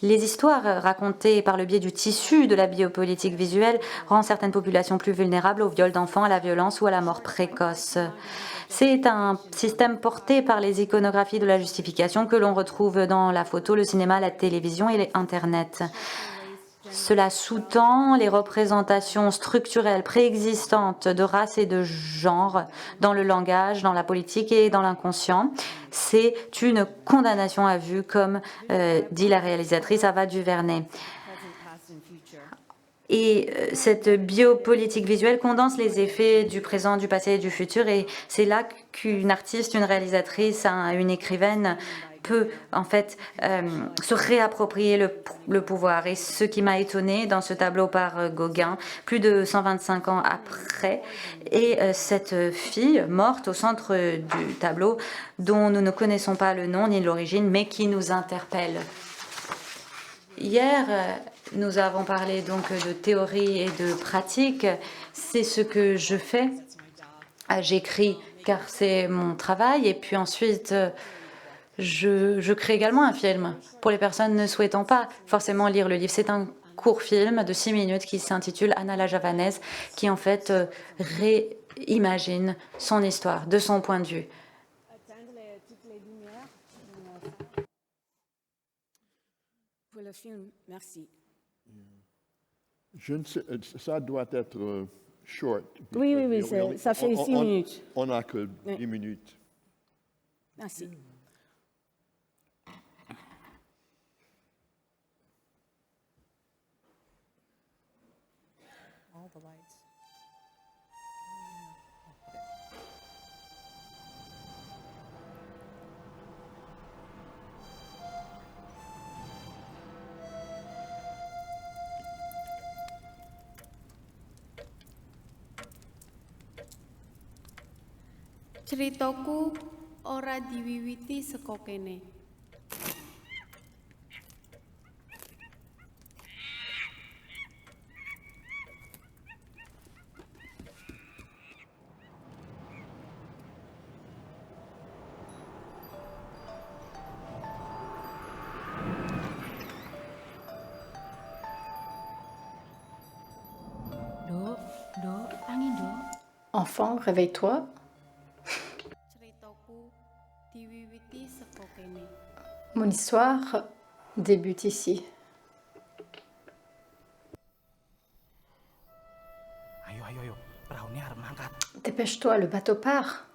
Les histoires racontées par le biais du tissu de la biopolitique visuelle rendent certaines populations plus vulnérables au viol d'enfants, à la violence ou à la mort précoce. C'est un système porté par les iconographies de la justification que l'on retrouve dans la photo, le cinéma, la télévision et Internet. Cela sous-tend les représentations structurelles préexistantes de race et de genre dans le langage, dans la politique et dans l'inconscient. C'est une condamnation à vue, comme dit la réalisatrice Ava DuVernay. Et cette biopolitique visuelle condense les effets du présent, du passé et du futur. Et c'est là qu'une artiste, une réalisatrice, une écrivaine peut en fait se réapproprier le pouvoir. Et ce qui m'a étonnée dans ce tableau par Gauguin, plus de 125 ans après, est cette fille morte au centre du tableau dont nous ne connaissons pas le nom ni l'origine, mais qui nous interpelle. Hier, nous avons parlé donc de théorie et de pratique. C'est ce que je fais. J'écris car c'est mon travail et puis ensuite je crée également un film pour les personnes ne souhaitant pas forcément lire le livre. C'est un court film de 6 minutes qui s'intitule Anna la javanaise, qui en fait réimagine son histoire de son point de vue. Pour le film, merci. Je ne sais, ça doit être short. Oui, ça fait 6 minutes. On n'a que Oui. 10 minutes. Merci. All the lights. Ceritaku ora diwiwiti saka kene. Enfant, réveille-toi. Ceritaku diwiwiti saka kene. Mon histoire débute ici. Ayo, perahunya harus mangkat. Dépêche-toi, le bateau part.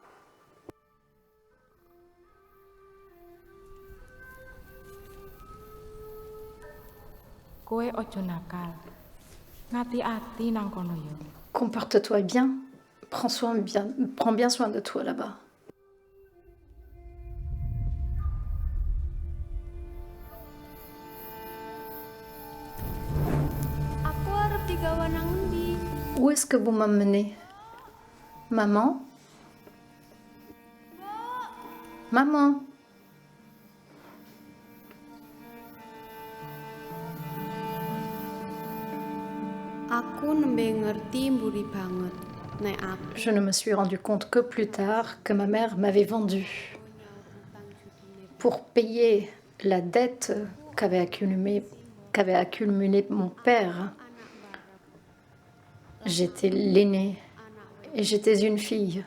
Kowe ojo nakal. Ngati-ati nang kono yo. Comporte-toi bien. Prends bien soin de toi là-bas. Aku arep digawa nang endi? Où est-ce que vous m'emmenez? Maman? Maman? Aku nembe ngerti mburi banget nek aku Je ne me suis rendu compte que plus tard que ma mère m'avait vendue pour payer la dette qu'avait accumulée mon père. J'étais l'aînée et j'étais une fille.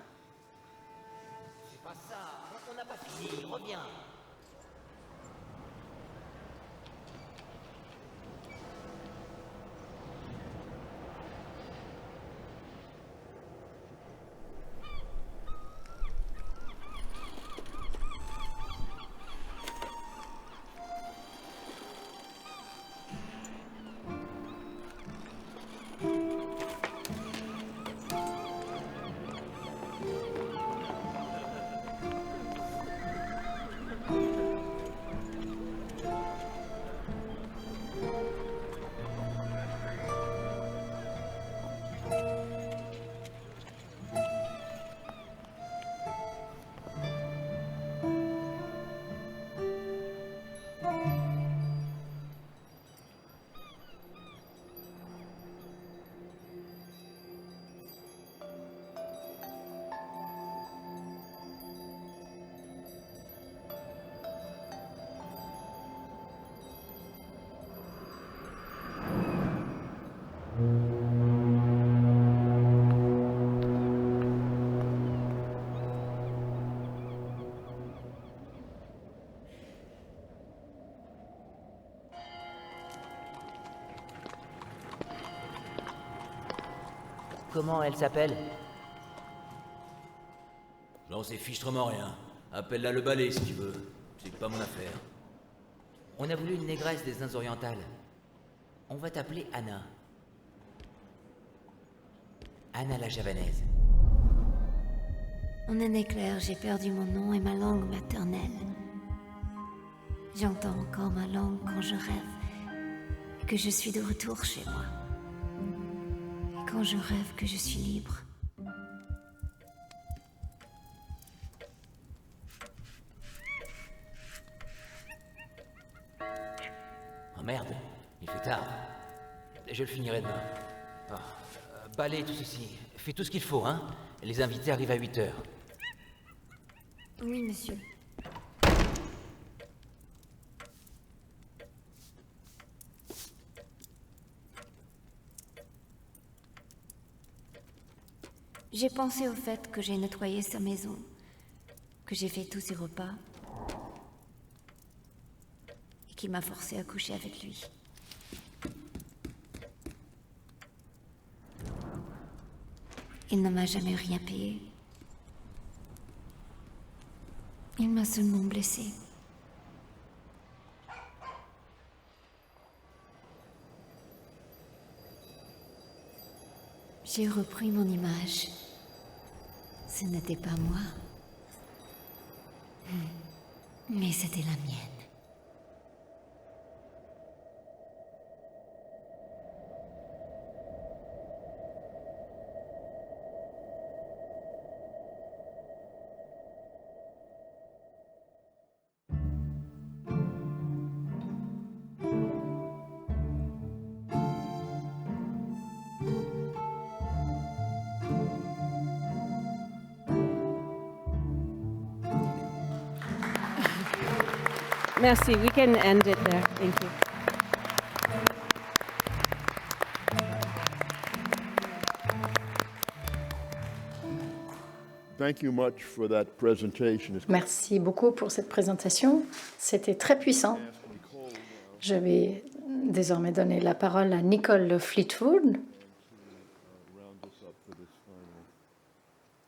comment elle s'appelle? J'en sais fichtrement rien. Appelle-la le balai si tu veux. C'est pas mon affaire. On a voulu une négresse des Indes orientales. On va t'appeler Anna. Anna la javanaise. En un éclair, j'ai perdu mon nom et ma langue maternelle. J'entends encore ma langue quand je rêve que je suis de retour chez moi. Et quand je rêve que je suis libre. Oh merde, il fait tard. Je le finirai demain. Oh, balaye tout ceci. Fais tout ce qu'il faut, hein. Les invités arrivent à 8 heures. Oui, monsieur. J'ai pensé au fait que j'ai nettoyé sa maison, que j'ai fait tous ses repas, et qu'il m'a forcé à coucher avec lui. Il ne m'a jamais rien payé. Il m'a seulement blessée. J'ai repris mon image. Ce n'était pas moi. Mais c'était la mienne. Merci. We can end it there. Thank you. Thank you much for that presentation. Merci beaucoup pour cette présentation. C'était très puissant. Je vais désormais donner la parole à Nicole Fleetwood,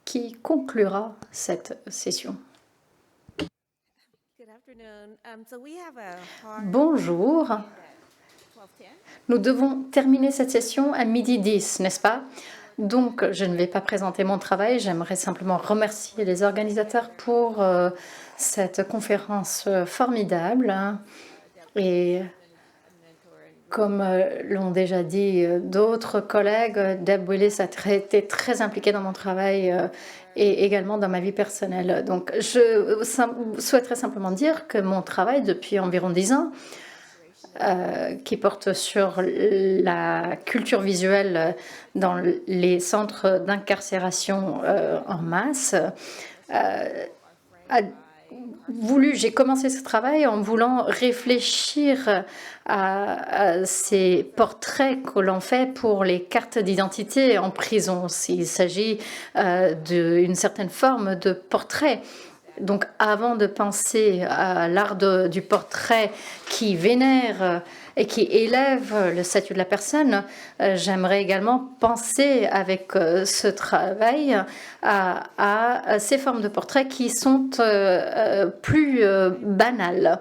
qui conclura cette session. Bonjour. Nous devons terminer cette session à 12h10, n'est-ce pas? Donc, je ne vais pas présenter mon travail. J'aimerais simplement remercier les organisateurs pour cette conférence formidable. Et comme l'ont déjà dit d'autres collègues, Deb Willis a été très impliquée dans mon travail et également dans ma vie personnelle. Donc, je souhaiterais simplement dire que mon travail depuis environ 10 ans, qui porte sur la culture visuelle dans les centres d'incarcération en masse, j'ai commencé ce travail en voulant réfléchir à ces portraits que l'on fait pour les cartes d'identité en prison. Il s'agit d'une certaine forme de portrait. Donc, avant de penser à l'art du portrait qui vénère et qui élève le statut de la personne, j'aimerais également penser avec ce travail à ces formes de portraits qui sont plus banales.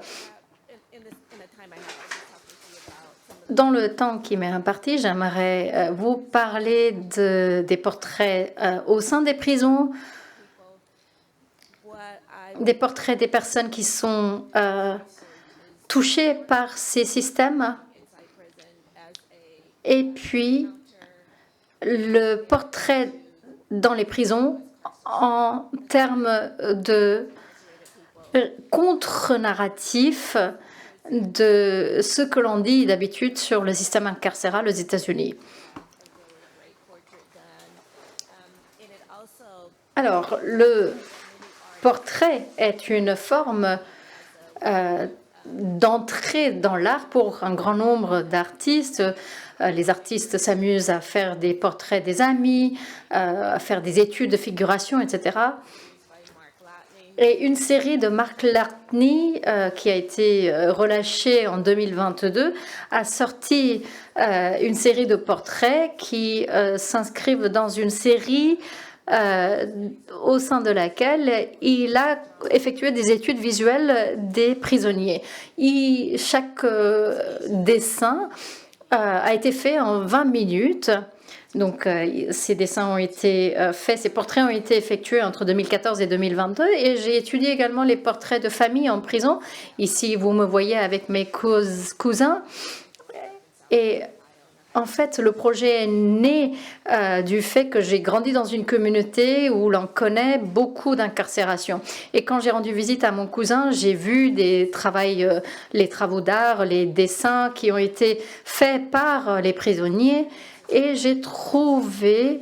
Dans le temps qui m'est imparti, j'aimerais vous parler des portraits au sein des prisons, des portraits des personnes qui sont touchées par ces systèmes, et puis le portrait dans les prisons en termes de contre-narratif de ce que l'on dit d'habitude sur le système incarcéral aux États-Unis. Alors, le portrait est une forme d'entrée dans l'art pour un grand nombre d'artistes. Les artistes s'amusent à faire des portraits des amis, à faire des études de figuration, etc. Et une série de Mark Lartney, qui a été relâchée en 2022, a sorti une série de portraits qui s'inscrivent dans une série au sein de laquelle il a effectué des études visuelles des prisonniers. Chaque dessin a été fait en 20 minutes. Donc, ces dessins ont été faits, ces portraits ont été effectués entre 2014 et 2022. Et j'ai étudié également les portraits de famille en prison. Ici, vous me voyez avec mes cousins. Et en fait, le projet est né du fait que j'ai grandi dans une communauté où l'on connaît beaucoup d'incarcération. Et quand j'ai rendu visite à mon cousin, j'ai vu les travaux d'art, les dessins qui ont été faits par les prisonniers. Et j'ai trouvé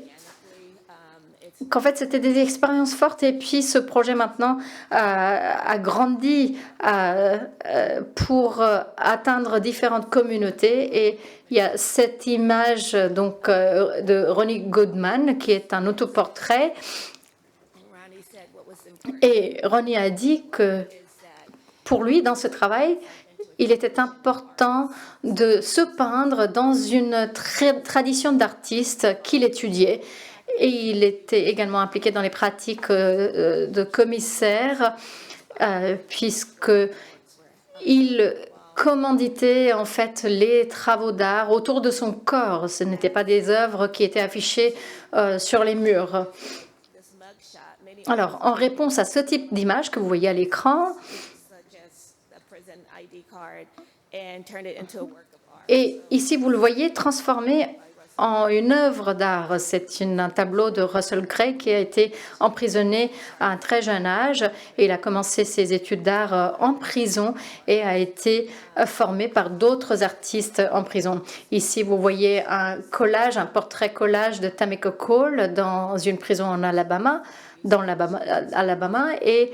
qu'en fait, c'était des expériences fortes. Et puis, ce projet maintenant a grandi pour atteindre différentes communautés. Et il y a cette image donc, de Ronnie Goodman, qui est un autoportrait. Et Ronnie a dit que pour lui, dans ce travail, il était important de se peindre dans une tradition d'artiste qu'il étudiait. Et il était également impliqué dans les pratiques de commissaire, puisqu'il commanditait en fait les travaux d'art autour de son corps. Ce n'étaient pas des œuvres qui étaient affichées sur les murs. Alors, en réponse à ce type d'image que vous voyez à l'écran, et ici, vous le voyez transformé en une œuvre d'art. C'est un tableau de Russell Gray qui a été emprisonné à un très jeune âge. Et il a commencé ses études d'art en prison et a été formé par d'autres artistes en prison. Ici, vous voyez un collage, un portrait collage de Tameka Cole dans une prison en Alabama, et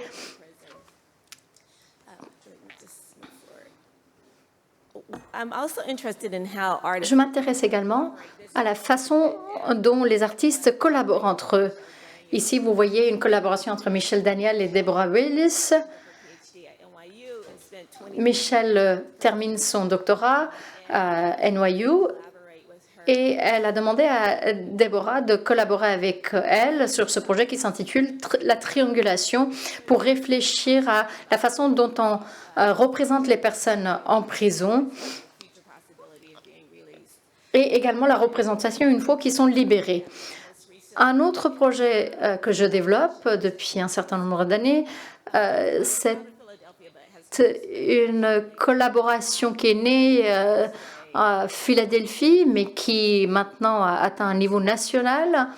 je m'intéresse également à la façon dont les artistes collaborent entre eux. Ici, vous voyez une collaboration entre Michelle Daniel et Deborah Willis. Michelle termine son doctorat à NYU et elle a demandé à Deborah de collaborer avec elle sur ce projet qui s'intitule La triangulation pour réfléchir à la façon dont on représente les personnes en prison et également la représentation une fois qu'ils sont libérés. Un autre projet que je développe depuis un certain nombre d'années, c'est une collaboration qui est née à Philadelphie, mais qui maintenant a atteint un niveau national.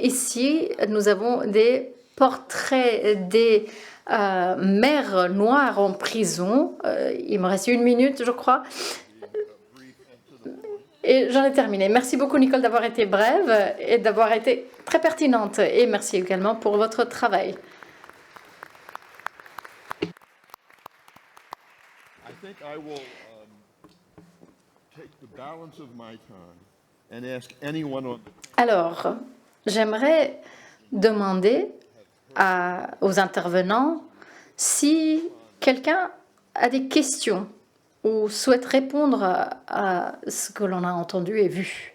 Ici, nous avons des portraits des mères noires en prison. Il me reste 1 minute, je crois. Et j'en ai terminé. Merci beaucoup, Nicole, d'avoir été brève et d'avoir été très pertinente. Et merci également pour votre travail. Alors, j'aimerais demander aux intervenants si quelqu'un a des questions ou souhaite répondre à ce que l'on a entendu et vu.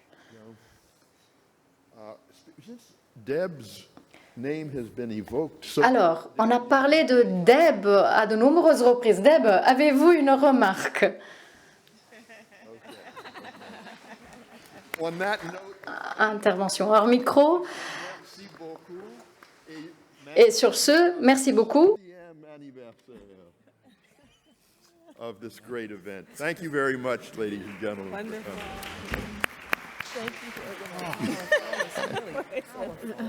Alors, on a parlé de Deb à de nombreuses reprises. Deb, avez-vous une remarque? Intervention hors micro. Et sur ce, merci beaucoup. Of this great event. Thank you very much, ladies and gentlemen. Wonderful. Thank you for organizing.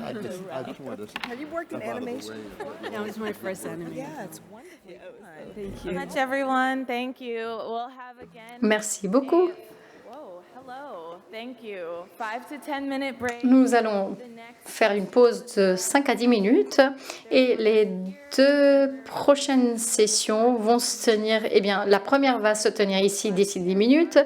I just want to Have you worked in animation? That was my first animation. Yeah, it's wonderful. Thank you. Much, everyone. Thank you. We'll have again. Merci beaucoup. Whoa, hello. Thank you. 5 to 10 minute break. Nous allons faire une pause de 5 à 10 minutes et les 2 prochaines sessions vont se tenir, eh bien, la première va se tenir ici d'ici 10 minutes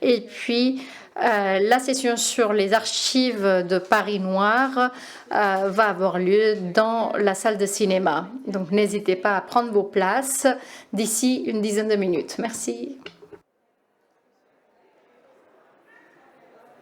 et puis La session sur les archives de Paris Noir va avoir lieu dans la salle de cinéma. Donc n'hésitez pas à prendre vos places d'ici une dizaine de minutes. Merci.